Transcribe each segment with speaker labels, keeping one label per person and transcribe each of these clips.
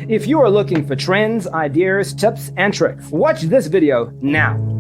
Speaker 1: If you are looking for trends, ideas, tips, and tricks, watch this video now.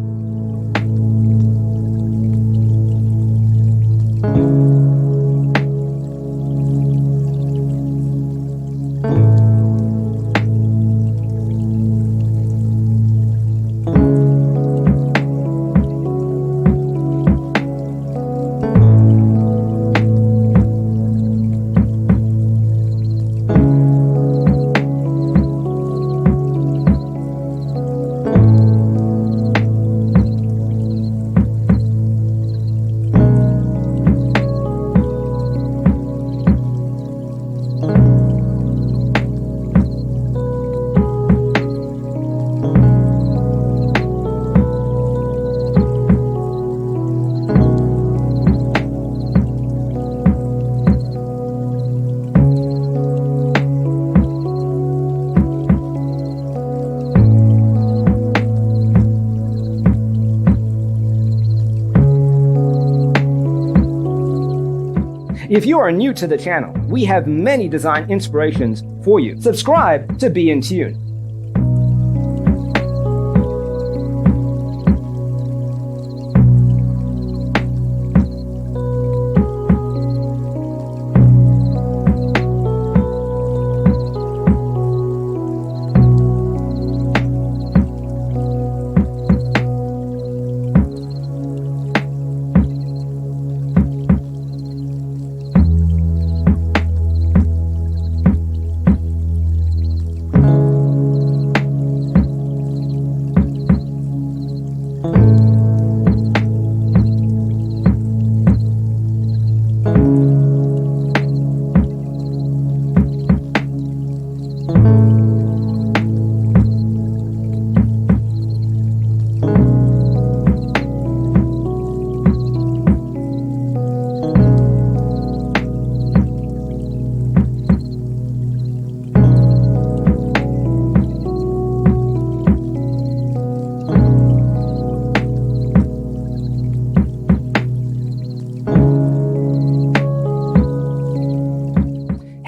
Speaker 1: If you are new to the channel, we have many design inspirations for you. Subscribe to be in tune.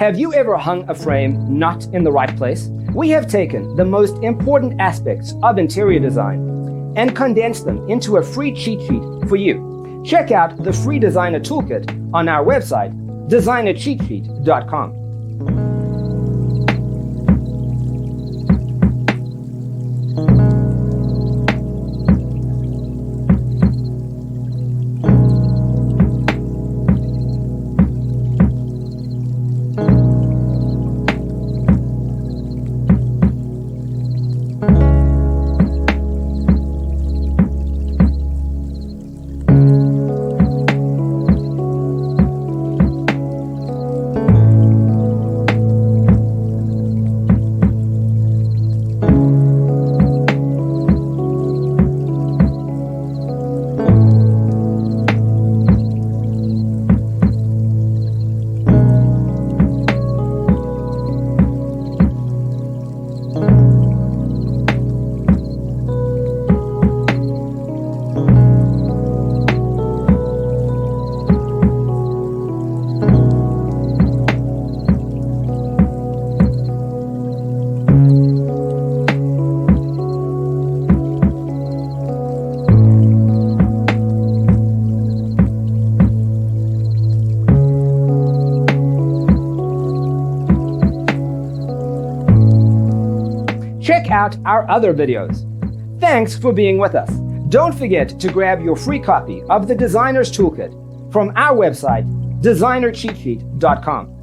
Speaker 1: Have you ever hung a frame not in the right place? We have taken the most important aspects of interior design and condensed them into a free cheat sheet for you. Check out the free designer toolkit on our website, designercheatsheet.com. Check out our other videos. Thanks for being with us. Don't forget to grab your free copy of the Designer's Toolkit from our website, designercheatsheet.com.